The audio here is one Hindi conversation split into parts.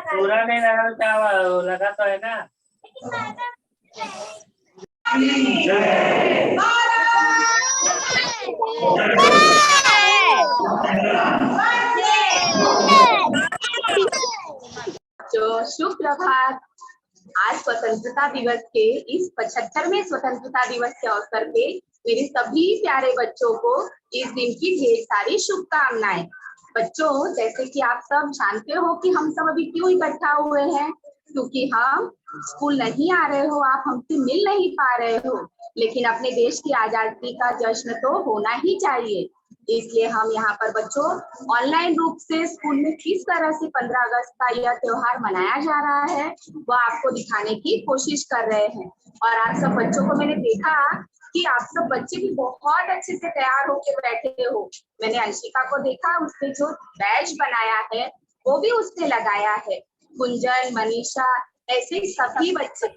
पूरा नहीं लगा, क्या लगा तो है ना। जो शुभ प्रभात। आज स्वतंत्रता दिवस के इस 75वें स्वतंत्रता दिवस के अवसर पे मेरे सभी प्यारे बच्चों को इस दिन की ढेर सारी शुभकामनाएं। बच्चों, जैसे कि आप सब जानते हो कि हम सब अभी क्यों इकट्ठा हुए हैं, क्योंकि हम स्कूल नहीं आ रहे हो, आप हमसे मिल नहीं पा रहे हो, लेकिन अपने देश की आजादी का जश्न तो होना ही चाहिए। इसलिए हम यहाँ पर बच्चों ऑनलाइन रूप से स्कूल में किस तरह से 15 अगस्त का यह त्योहार मनाया जा रहा है वह आपको दिखाने की कोशिश कर रहे हैं। और आप सब बच्चों को मैंने देखा कि आप सब बच्चे भी बहुत अच्छे से तैयार होकर बैठे हो। मैंने अंशिका को देखा, उसने जो बैज बनाया है वो भी उसने लगाया है। कुंजन, मनीषा, ऐसे सभी बच्चे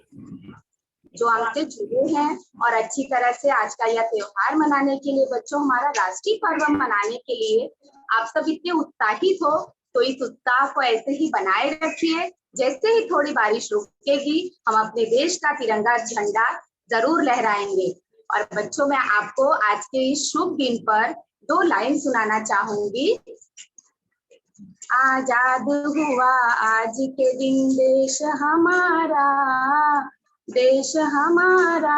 जो हमसे जुड़े हैं और अच्छी तरह से आज का यह त्योहार मनाने के लिए, बच्चों हमारा राष्ट्रीय पर्व मनाने के लिए आप सब इतने उत्साहित हो, तो इस उत्साह को ऐसे ही बनाए रखिए। जैसे ही थोड़ी बारिश रुकेगी हम अपने देश का तिरंगा झंडा जरूर लहराएंगे। और बच्चों, मैं आपको आज के इस शुभ दिन पर 2 लाइन सुनाना चाहूंगी। आजाद हुआ आज के दिन देश हमारा, देश हमारा,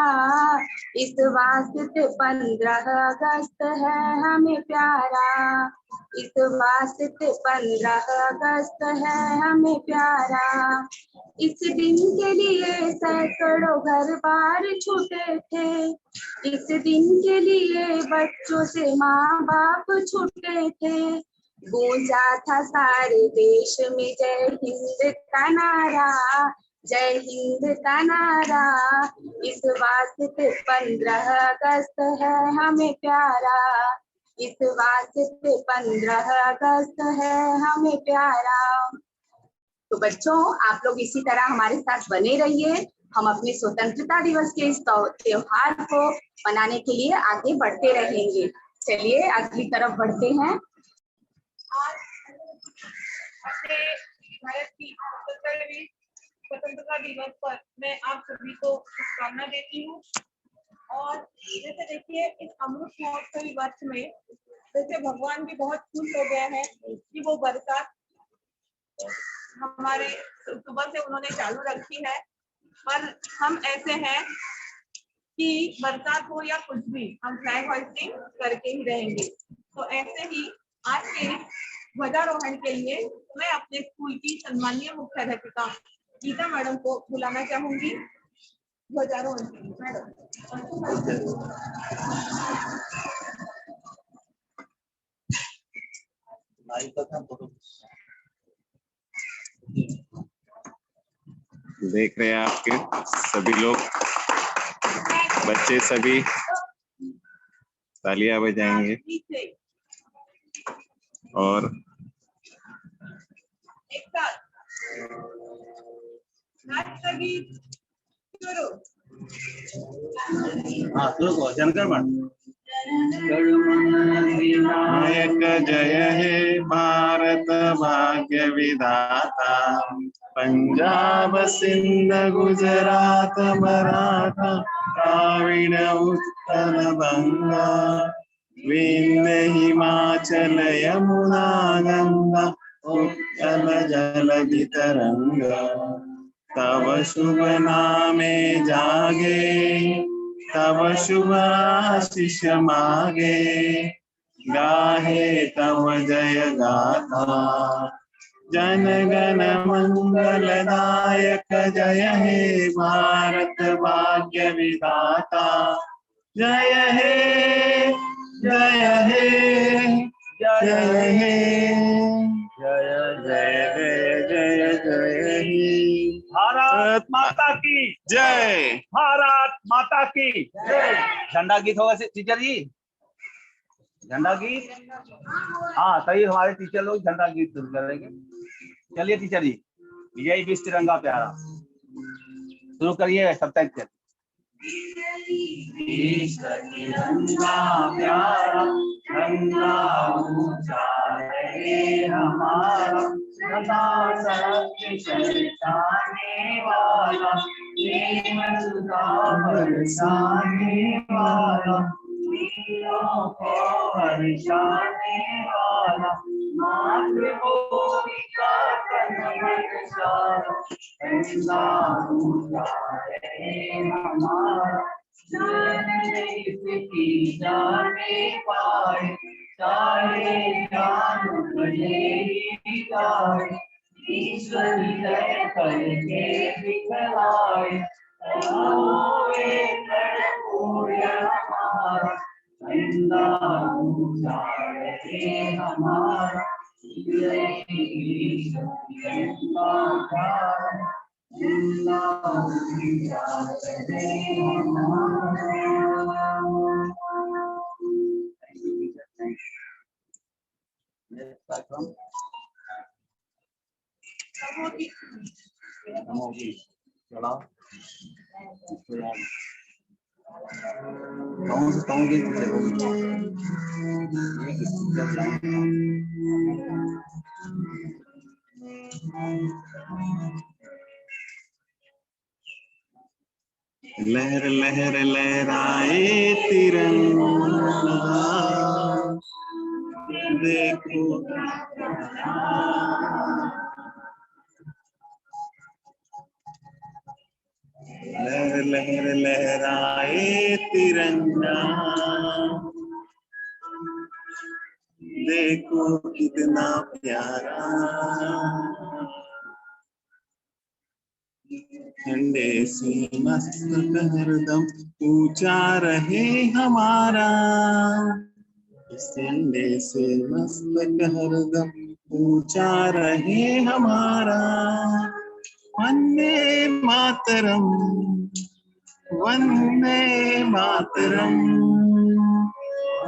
इस वास्ते 15 अगस्त है हमें प्यारा, इस वास्ते 15 अगस्त है हमें प्यारा। इस दिन के लिए सैकड़ों घर बार छूटे थे, इस दिन के लिए बच्चों से माँ बाप छूटे थे। गूंजा था सारे देश में जय हिंद का नारा, जय हिंद का नारा, इस वास्ते 15 अगस्त है हमें प्यारा, इस वास्ते 15 अगस्त है हमें प्यारा। तो बच्चों, आप लोग इसी तरह हमारे साथ बने रहिए। हम अपने स्वतंत्रता दिवस के इस त्योहार को मनाने के लिए आगे बढ़ते रहेंगे। चलिए अगली तरफ बढ़ते हैं। आज अपने भारत की 75वीं स्वतंत्रता दिवस पर मैं आप सभी को शुभकामना देती हूँ। और जैसे देखिए, इस अमृत महोत्सवी वर्ष में वैसे भगवान भी बहुत खुश हो गया है कि वो बरसात हमारे सुबह से उन्होंने चालू रखी है। पर हम ऐसे हैं कि बरसात हो या कुछ भी, हम फ्लैग होइस्टिंग करके ही रहेंगे। तो ऐसे ही आज के ध्वजारोहण के लिए मैं अपने स्कूल की सम्मानीय मुख्य अध्यापिका गीता मैडम को बुलाना चाहूंगी। ध्वजारोहण मैडम। देख रहे हैं आपके सभी लोग, बच्चे सभी तालियां बजाएंगे और एक साथ राष्ट्रगीत शुरू। नायक जय हे भारत भाग्य विधाता, पंजाब सिंध गुजरात मराठा द्राविड़ उत्कल बंगा, विंध्य हिमाचल यमुना गंगा उत्कल जलधि तरंगा। तव शुभ नामे जागे, तव शुभ आशीष मागे, गाहे तव जय गाथा। जन गण मंगल दायक जय हे भारत भाग्य विधाता, जय हे जय हे जय जय जय जय हे भारत माता की जय। भारत माता की झंडा गीत होगा टीचर जी, झंडा गीत। हाँ तभी हमारे टीचर लोग झंडा गीत शुरू करेंगे। चलिए टीचर जी, विजय विश्व तिरंगा प्यारा शुरू करिए सब तक। तिरंगा प्यारा झंडा ऊंचा रहे हमारा, सदा सत्य चलने वाला, प्रेम का बरसाने वाला, वीरों को हर्षाने वाला, मातृभूमि का कनमन सारा, झंडा ऊंचा रहे हमारा, की जाने पाए चाहे जान बने जाए, ईश्वर जय करके दिखलाए, होए कर्पूर हमारा, झंडा ऊंचा रहे हमारा, जय ईश्वर झंडा प्यारा, झंडा ऊंचा रहे हमारा। लहर लहर लहराए तिरंगा, देखो लहर लहर लहराए तिरंगा, देखो कितना प्यारा, झंडे से मस्तक हरदम ऊंचा रहे हमारा, झंडे से मस्तक हरदम ऊंचा रहे हमारा, वंदे मातरम वंदे मातरम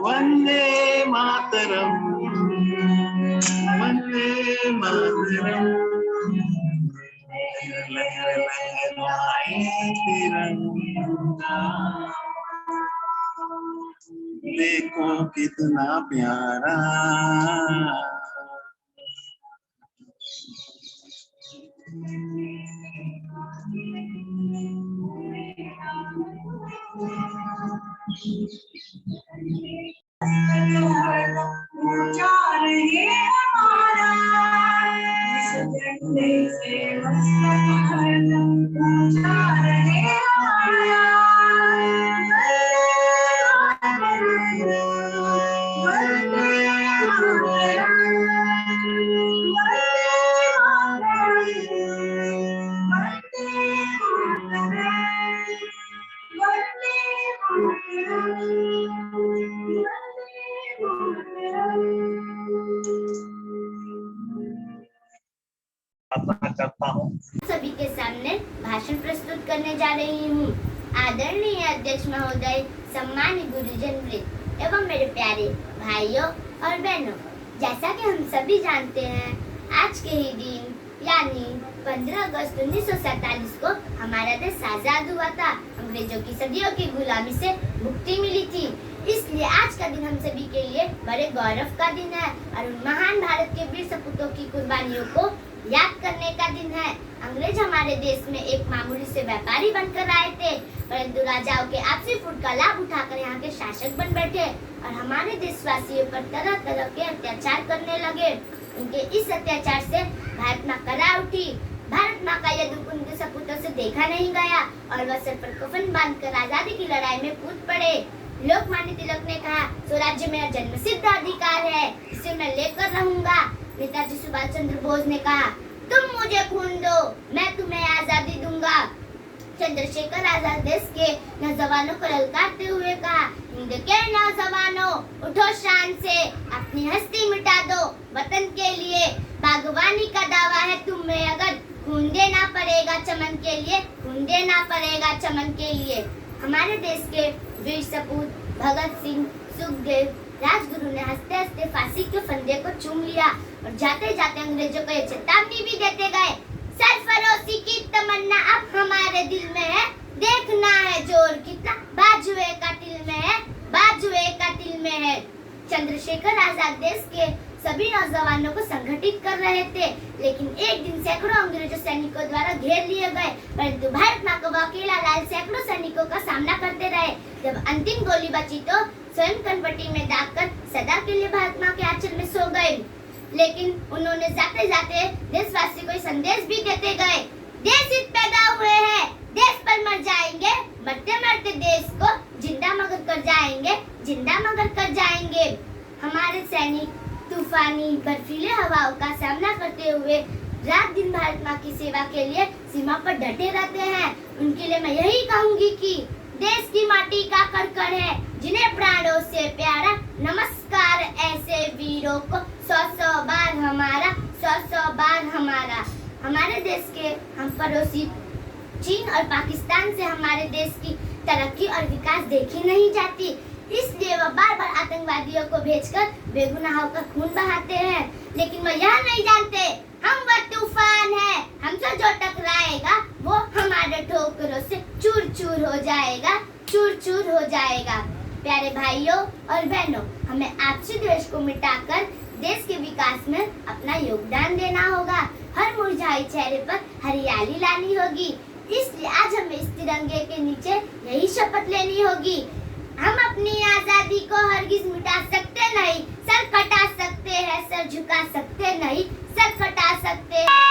वंदे मातरम वंदे मातरम, लहर लहराए तिरंगा, देखो कितना प्यारा, ऊंचा रहे हमारा, झंडे से मस्तक हरदम ऊंचा रहे हमारा, करता हूँ। सभी के सामने भाषण प्रस्तुत करने जा रही हूँ। आदरणीय अध्यक्ष महोदय, सम्मानित गुरुजन वृंद एवं मेरे प्यारे भाइयों और बहनों, जैसा कि हम सभी जानते हैं, आज के ही दिन यानी 15 अगस्त 1947 को हमारा देश आजाद हुआ था। अंग्रेजों की सदियों की गुलामी से मुक्ति मिली थी। इसलिए आज का दिन हम सभी के लिए बड़े गौरव का दिन है और उन महान भारत के वीर सपूतों की कुर्बानियों को याद करने का दिन है। अंग्रेज हमारे देश में एक मामूली से व्यापारी बनकर आए थे, परंतु राजाओं के आपसी फूट का लाभ उठाकर यहाँ के शासक बन बैठे और हमारे देशवासियों पर तरह तरह के अत्याचार करने लगे। उनके इस अत्याचार से भारत माँ करा उठी। भारत माँ का यह दुख उनके सपूतों से देखा नहीं गया और वह सर पर कफन बांधकर आजादी की लड़ाई में कूद पड़े। लोकमान्य तिलक ने कहा, स्वराज्य मेरा जन्मसिद्ध अधिकार है, इसे मैं लेकर रहूंगा। नेताजी सुभाष चंद्र बोस ने कहा, तुम मुझे खून दो, मैं तुम्हें आजादी दूंगा। चंद्रशेखर आजाद देश के नौजवानों को ललकारते हुए कहा, हिंद के नौजवानों उठो शान से, अपनी हस्ती मिटा दो वतन के लिए। बागवानी का दावा है तुम्हें अगर, खून देना पड़ेगा चमन के लिए, खून देना पड़ेगा चमन के लिए। हमारे देश के वीर सपूत भगत सिंह, सुखदेव, राजगुरु ने हंसते हंसते फांसी के फंदे को चूम लिया और जाते जाते अंग्रेजों को ये चेतावनी भी देते गए, सरफरोशी की तमन्ना अब हमारे दिल में है, देखना है जोर कितना बाजुए का दिल में है, बाजुए का दिल में है। चंद्रशेखर आजाद देश के सभी नौजवानों को संगठित कर रहे थे, लेकिन एक दिन सैकड़ों अंग्रेजों सैनिकों द्वारा घेर लिए गए, परंतु भारत माँ को अकेला लाल सैकड़ों सैनिकों का सामना करते रहे। जब अंतिम गोली बची तो स्वयं कनपट्टी में दागकर सदा के लिए भारत माँ के आंचल में सो गए। लेकिन उन्होंने जाते जाते देशवासी को संदेश भी देते गए, देश हित पैदा हुए हैं, देश पर मर जाएंगे, मरते मरते देश को जिंदा मगर कर जाएंगे, जिंदा मगर कर जाएंगे। हमारे सैनिक तूफानी बर्फीले हवाओं का सामना करते हुए रात दिन भारत माँ की सेवा के लिए सीमा पर डटे रहते हैं। उनके लिए मैं यही कहूंगी कि देश की माटी का कण है जिन्हें प्राणों से प्यारा, नमस्कार ऐसे वीरों को 100 बार हमारा, 100 बार हमारा। हमारे देश के हम पड़ोसी चीन और पाकिस्तान से हमारे देश की तरक्की और विकास देखी नहीं जाती, इसलिए वह बार बार आतंकवादियों को भेजकर बेगुनाहों का खून बहाते हैं। लेकिन वह यह नहीं जानते हम वह तूफान है, हमसे जो टकराएगा वो हमारे ठोकरों से चूर चूर हो जाएगा, चूर चूर हो जाएगा। प्यारे भाइयों और बहनों, हमें आपसी द्वेष को मिटाकर देश के विकास में अपना योगदान देना होगा। हर मुरझाए चेहरे पर हरियाली लानी होगी। इसलिए आज हमें इस तिरंगे के नीचे यही शपथ लेनी होगी, हम अपनी आजादी को हरगिज मिटा सकते नहीं, सर कटा सकते हैं, सर झुका सकते नहीं, सर कटा सकते हैं।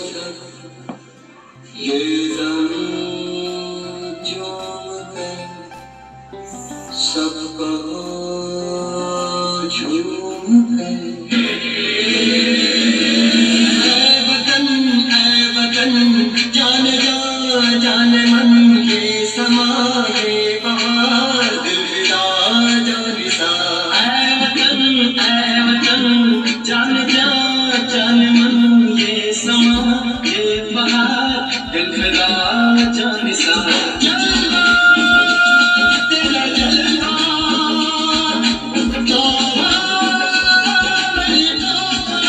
ये ज़मीं झूम के सब कहो झूम के। ऐ वतन जान जा जान मन के समा के बहार दिल फिदा जान सा। ऐ वतन जान जा जान मन के समा के बहार दिल फिदा जान सा। जलवा तेरा जलवा तोबा मेरी तोबा।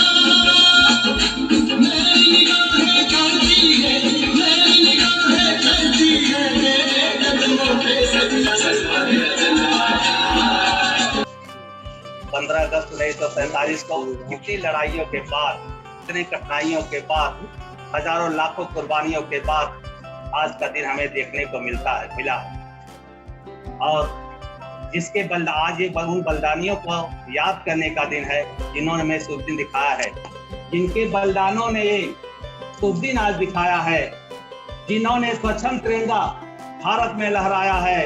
मेरी निगाहें करती है मेरी निगाहें करती है तेरे कदमों पे सजदा सजदा जलवा। 15 अगस्त 1947 को कितनी लड़ाइयों के बाद, इतनी कठिनाइयों के बाद, हजारों लाखों कुर्बानियों के बाद आज का दिन हमें देखने को मिला। और जिसके आज ये उन बलिदानियों को याद करने का दिन है जिन्होंने हमें शुभ दिन दिखाया है, जिनके बलिदानों ने ये शुभ दिन आज दिखाया है, जिन्होंने स्वच्छंद तिरंगा भारत में लहराया है।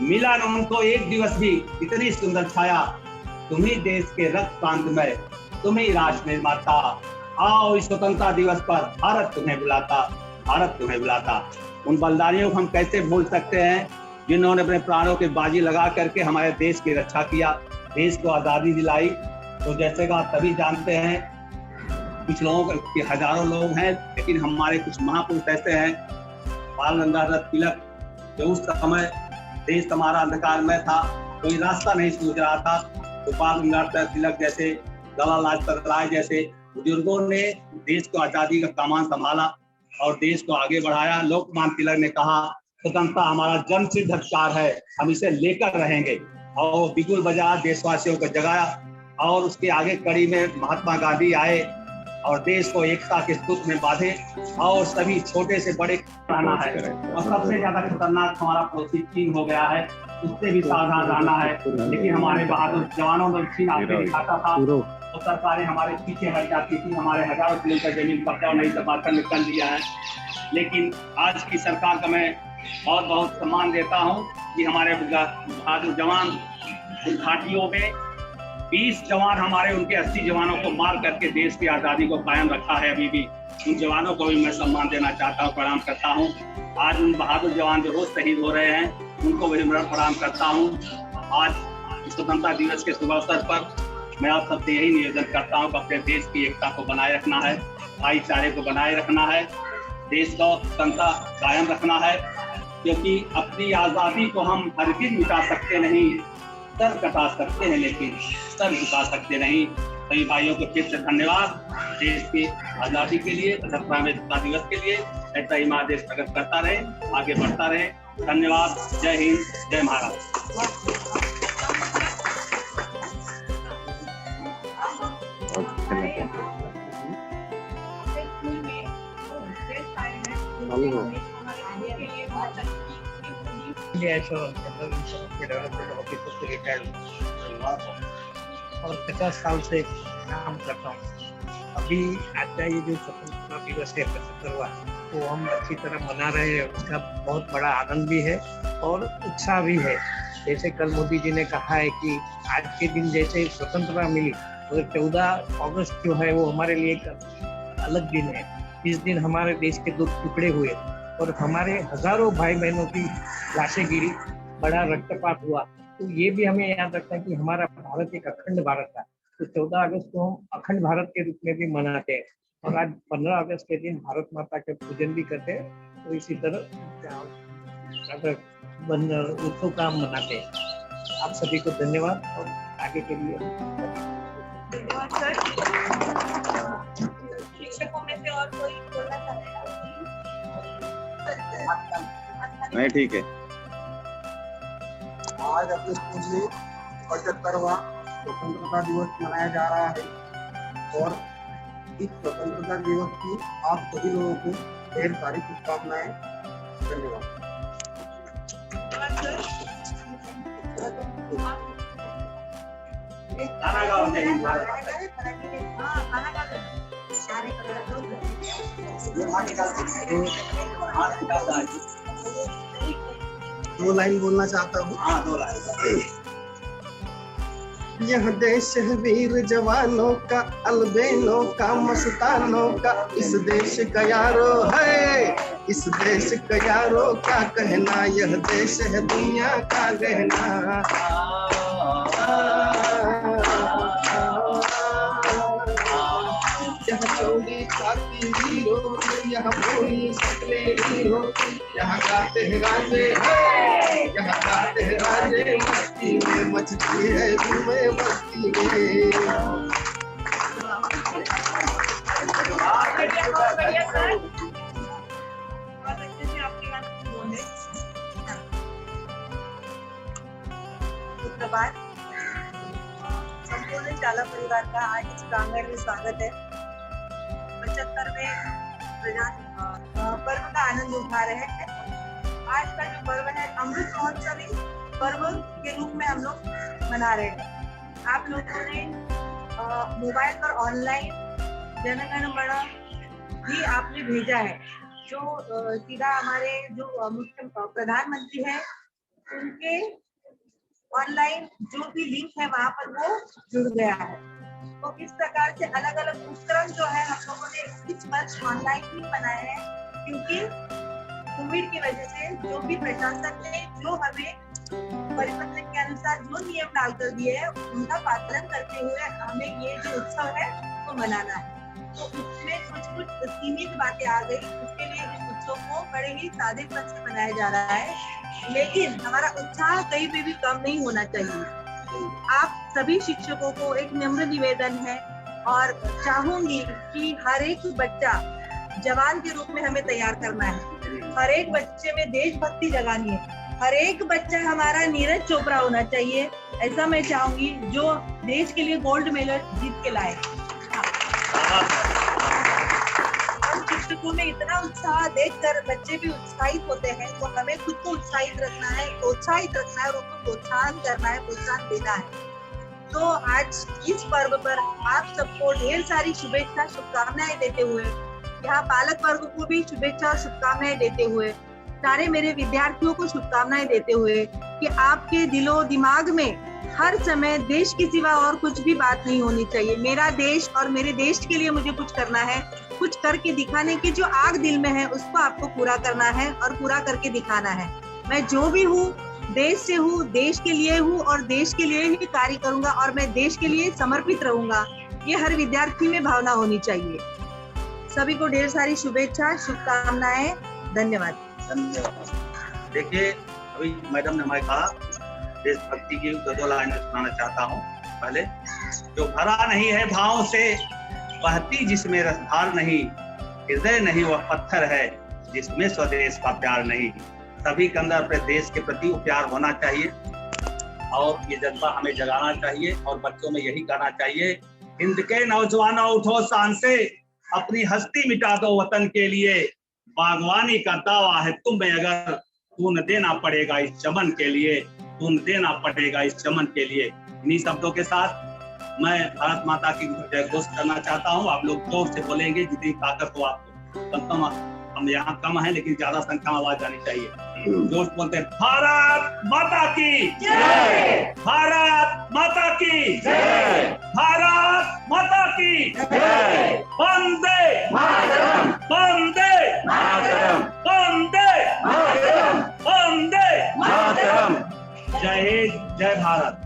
मिला न उनको एक दिवस भी इतनी सुंदर छाया। तुम्ही देश के रक्त प्रांत में, तुम्ही राष्ट्र निर्माता। आओ इस स्वतंत्रता दिवस पर भारत तुम्हें बुलाता, भारत तुम्हें बुलाता। उन बलिदानियों को हम कैसे भूल सकते हैं जिन्होंने अपने प्राणों की बाजी लगा करके हमारे देश की रक्षा किया, देश को आज़ादी दिलाई। तो जैसे कि आप सभी जानते हैं, कुछ लोगों के हजारों लोग हैं, लेकिन हमारे कुछ महापुरुष ऐसे हैं, बाल गंगाधर तिलक, जो उस समय देश हमारा अंधकार में था, कोई रास्ता नहीं सूझ रहा था, तो बाल गंगाधर तिलक जैसे, लाला लाजपत राय जैसे बुजुर्गों ने देश को आज़ादी का कमान संभाला और देश को आगे बढ़ाया। लोकमान्य तिलक ने कहा, स्वतंत्रता हमारा जन्मसिद्ध अधिकार है, हम इसे लेकर रहेंगे। और बिगुल बजा देशवासियों को जगाया। और उसके आगे कड़ी में महात्मा गांधी आए और देश को एकता के सूत्र में बांधे और सभी छोटे से बड़े रहना है। और सबसे ज्यादा खतरनाक हमारा पड़ोसी चीन हो गया है, उससे भी सावधान रहना है। लेकिन हमारे बहादुर जवानों ने चीन आगे दिखाता था तो सरकारें हमारे पीछे हट जाती थी, हमारे हजारों किलोमीटर जमीन कब्जा नहीं कर लिया है। लेकिन आज की सरकार का मैं बहुत बहुत सम्मान देता हूँ कि हमारे बहादुर जवान घाटियों में 20 जवान हमारे, उनके 80 जवानों को मार करके देश की आज़ादी को कायम रखा है। अभी भी उन जवानों को भी मैं सम्मान देना चाहता हूँ, प्रणाम करता हूँ। आज उन बहादुर जवान जो रोज शहीद हो रहे हैं उनको भी मैं प्रणाम करता हूँ। आज स्वतंत्रता दिवस के शुभ अवसर पर मैं आप सबसे यही निवेदन करता हूँ कि अपने देश की एकता को बनाए रखना है, भाईचारे को बनाए रखना है, देश को स्वतंत्रता कायम रखना है, क्योंकि अपनी आज़ादी को हम हरगिज़ मिटा सकते नहीं, सर कटा सकते हैं लेकिन सर झुका सकते नहीं। सभी भाइयों को फिर से धन्यवाद। देश की आज़ादी के लिए, 75वें दिवस के लिए ऐसा ही हमारा देश प्रगति करता रहे, आगे बढ़ता रहे। धन्यवाद। जय हिंद, जय महाराष्ट्र। और 50 साल से काम करता हूँ। अभी आज का ये जो स्वतंत्रता दिवस है 75वां, वो हम अच्छी तरह मना रहे हैं। उसका बहुत बड़ा आनंद भी है और उत्साह भी है। जैसे कल मोदी जी ने कहा है कि आज के दिन जैसे स्वतंत्रता मिली, तो 14 अगस्त जो है वो हमारे लिए एक अलग दिन है। इस दिन हमारे देश के 2 टुकड़े हुए और हमारे हजारों भाई बहनों की लाशें गिरी, बड़ा रक्तपात हुआ। तो ये भी हमें याद रखना है कि हमारा भारत एक अखंड भारत था। तो 14 अगस्त को हम अखंड भारत के रूप में भी मनाते हैं और आज 15 अगस्त के दिन भारत माता के पूजन भी करते हैं। तो इसी तरह उत्सव का हम मनाते हैं। आप सभी को धन्यवाद और आगे के लिए धन्यवाद सर। शिक्षकों में से और कोई बोलना चाहेगा? नहीं, ठीक है। आज अपने स्कूल में 75वां स्वतंत्रता दिवस मनाया जा रहा है और इस स्वतंत्रता दिवस की आप सभी लोगों को ढेर सारी शुभकामनाएं। धन्यवाद। दो लाइन बोलना चाहता हूँ। हाँ 2 लाइन। यह देश है वीर जवानों का, अलबेनों का, मस्तानों का, इस देश का यारो है, इस देश का यारो क्या कहना, यह देश है दुनिया का गहना। यह चौड़ी छाती हीरो, यह बोली सकले हीरो, यहाँ गाते हैं राजे, यहाँ गाते हैं राजे, मस्ती में मचती है धूमें मस्ती में। सुप्रभात। संपूर्ण चाला परिवार का आज इस प्रांगण में स्वागत है। 75वें पर्व का आनंद उठा रहे हैं। आज का जो पर्व है अमृत महोत्सवी पर्व के रूप में हम लोग मना रहे हैं। आप लोगों ने मोबाइल पर ऑनलाइन जन गण मन भी आपने भेजा है, जो सीधा हमारे जो मुख्य प्रधानमंत्री है उनके ऑनलाइन जो भी लिंक है वहाँ पर वो जुड़ गया है। तो इस प्रकार से अलग अलग उपक्रम जो है हम लोगों ने इस वर्ष ऑनलाइन ही बनाए हैं, क्योंकि कोविड की वजह से जो भी प्रशासन ने जो हमें परिपत्र के अनुसार जो नियम डालकर दिए हैं उनका पालन करते हुए हमें ये जो उत्सव है वो मनाना है। तो उसमें कुछ सीमित बातें आ गई, उसके लिए इस उत्सव को बड़े ही सादेपन से मनाया जा रहा है, लेकिन हमारा उत्साह कहीं पे भी कम नहीं होना चाहिए। आप सभी शिक्षकों को एक नम्र निवेदन है और चाहूंगी कि हर एक बच्चा जवान के रूप में हमें तैयार करना है। हर एक बच्चे में देशभक्ति जगानी है। हर एक बच्चा हमारा नीरज चोपड़ा होना चाहिए, ऐसा मैं चाहूंगी, जो देश के लिए गोल्ड मेडल जीत के लाए। हम शिक्षकों में इतना उत्साह देखकर बच्चे भी उत्साहित होते हैं, तो हमें खुद को उत्साहित रखना है, प्रोत्साहित रखना है और उनको प्रोत्साहन करना है, प्रोत्साहन देना है। तो आज इस पर्व पर आप सबको ढेर सारी शुभेच्छा शुभकामनाएं देते हुए, यहाँ पालक वर्ग को भी शुभेच्छा और शुभकामनाएं देते हुए, सारे मेरे विद्यार्थियों को शुभकामनाएं देते हुए कि आपके दिलो दिमाग में हर समय देश के सिवा और कुछ भी बात नहीं होनी चाहिए। मेरा देश और मेरे देश के लिए मुझे कुछ करना है, कुछ करके दिखाने की जो आग दिल में है उसको आपको पूरा करना है और पूरा करके दिखाना है। मैं जो भी हूँ देश से हूँ, देश के लिए हूँ और देश के लिए ही कार्य करूंगा और मैं देश के लिए समर्पित रहूंगा। ये हर विद्यार्थी में भावना होनी चाहिए। सभी को ढेर सारी शुभेच्छा शुभकामनाएं। धन्यवाद। देखिए, अभी मैडम ने हमें कहा देशभक्ति की 2 लाइन सुनाना चाहता हूँ। पहले, जो भरा नहीं है भाव से, बहती जिसमें रसधार नहीं, हृदय नहीं वह पत्थर है जिसमें स्वदेश का प्यार नहीं। सभी के अंदर अपने देश के प्रति प्यार होना चाहिए और ये जज्बा हमें जगाना चाहिए और बच्चों में यही कहना चाहिए, हिंद के नौजवानों उठो शान से, अपनी हस्ती मिटा दो वतन के लिए, बागवानी का दावा है तुम्हें अगर, खून देना पड़ेगा इस चमन के लिए, खून देना पड़ेगा इस चमन के लिए। इन्हीं शब्दों के साथ मैं भारत माता की जय घोष करना चाहता हूँ। आप लोग जोर से बोलेंगे, जितनी ताकत हो आपको। हम यहाँ कम है लेकिन ज्यादा संख्या में आवाज आनी चाहिए। जोर बोलते हैं, भारत माता की जय, भारत माता की जय, भारत माता की जय, वंदे मातरम, वंदे मातरम, वंदे मातरम, वंदे मातरम। जय हिंद, जय भारत,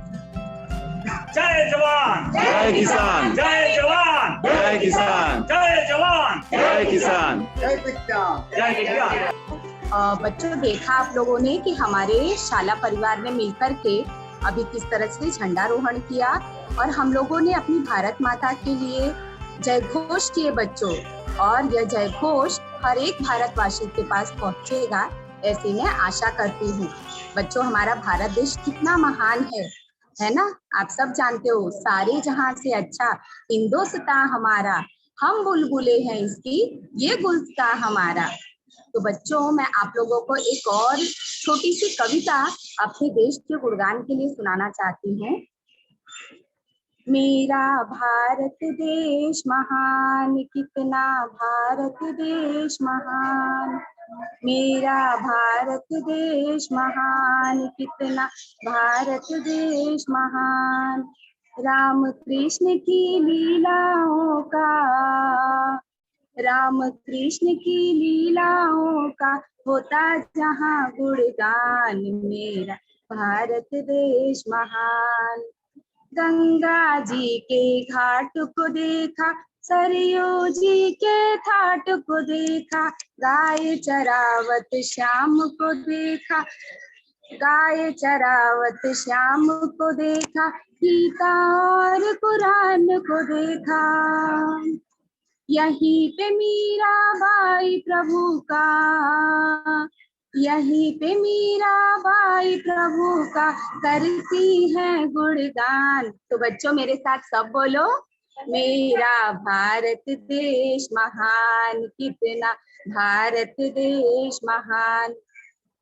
जय जवान, जय किसान, जय जवान, जय किसान, जय जवान, जय किसान, जय विज्ञान, जय विज्ञान। बच्चों, देखा आप लोगों ने कि हमारे शाला परिवार ने मिलकर के अभी किस तरह से झंडारोहण किया और हम लोगों ने अपनी भारत माता के लिए जय घोष किए बच्चों। और यह जय घोष हर एक भारतवासी के पास पहुंचेगा, ऐसी मैं आशा करती हूँ। बच्चों, हमारा भारत देश कितना महान है ना? आप सब जानते हो, सारे जहां से अच्छा हिंदुस्तान हमारा, हम बुलबुले हैं इसकी, ये गुलस्तां हमारा। तो बच्चों, मैं आप लोगों को एक और छोटी सी कविता अपने देश के गुणगान के लिए सुनाना चाहती हूँ। मेरा भारत देश महान, कितना भारत देश महान। मेरा भारत देश महान, कितना भारत देश महान। राम कृष्ण की लीलाओं का, राम कृष्ण की लीलाओं का होता जहाँ गुणगान। मेरा भारत देश महान। गंगा जी के घाट को देखा, सरयू जी के थाट को देखा, गाय चरावत श्याम को देखा, गाय चरावत श्याम को देखा, गीता और कुरान को देखा। यहीं पे मीराबाई प्रभु का, यहीं पे मीराबाई प्रभु का करती है गुणगान। तो बच्चों मेरे साथ सब बोलो, मेरा भारत देश महान, कितना भारत देश महान।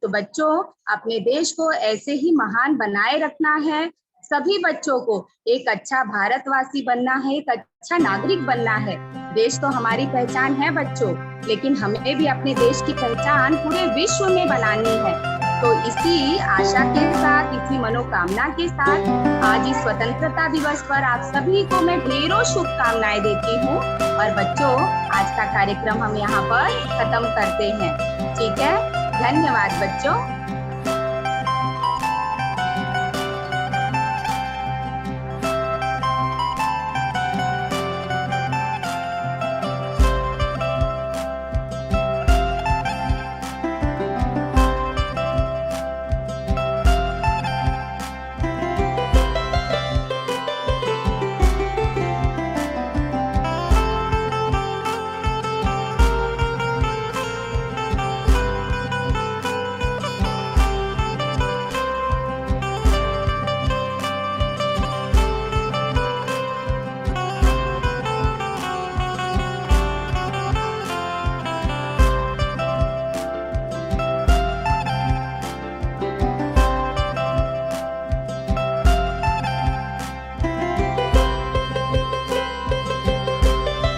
तो बच्चों अपने देश को ऐसे ही महान बनाए रखना है। सभी बच्चों को एक अच्छा भारतवासी बनना है, एक अच्छा नागरिक बनना है। देश तो हमारी पहचान है बच्चों, लेकिन हमें भी अपने देश की पहचान पूरे विश्व में बनानी है। तो इसी आशा के साथ, इसी मनोकामना के साथ आज इस स्वतंत्रता दिवस पर आप सभी को मैं ढेरों शुभकामनाएं देती हूँ। और बच्चों आज का कार्यक्रम हम यहाँ पर खत्म करते हैं, ठीक है? धन्यवाद बच्चों।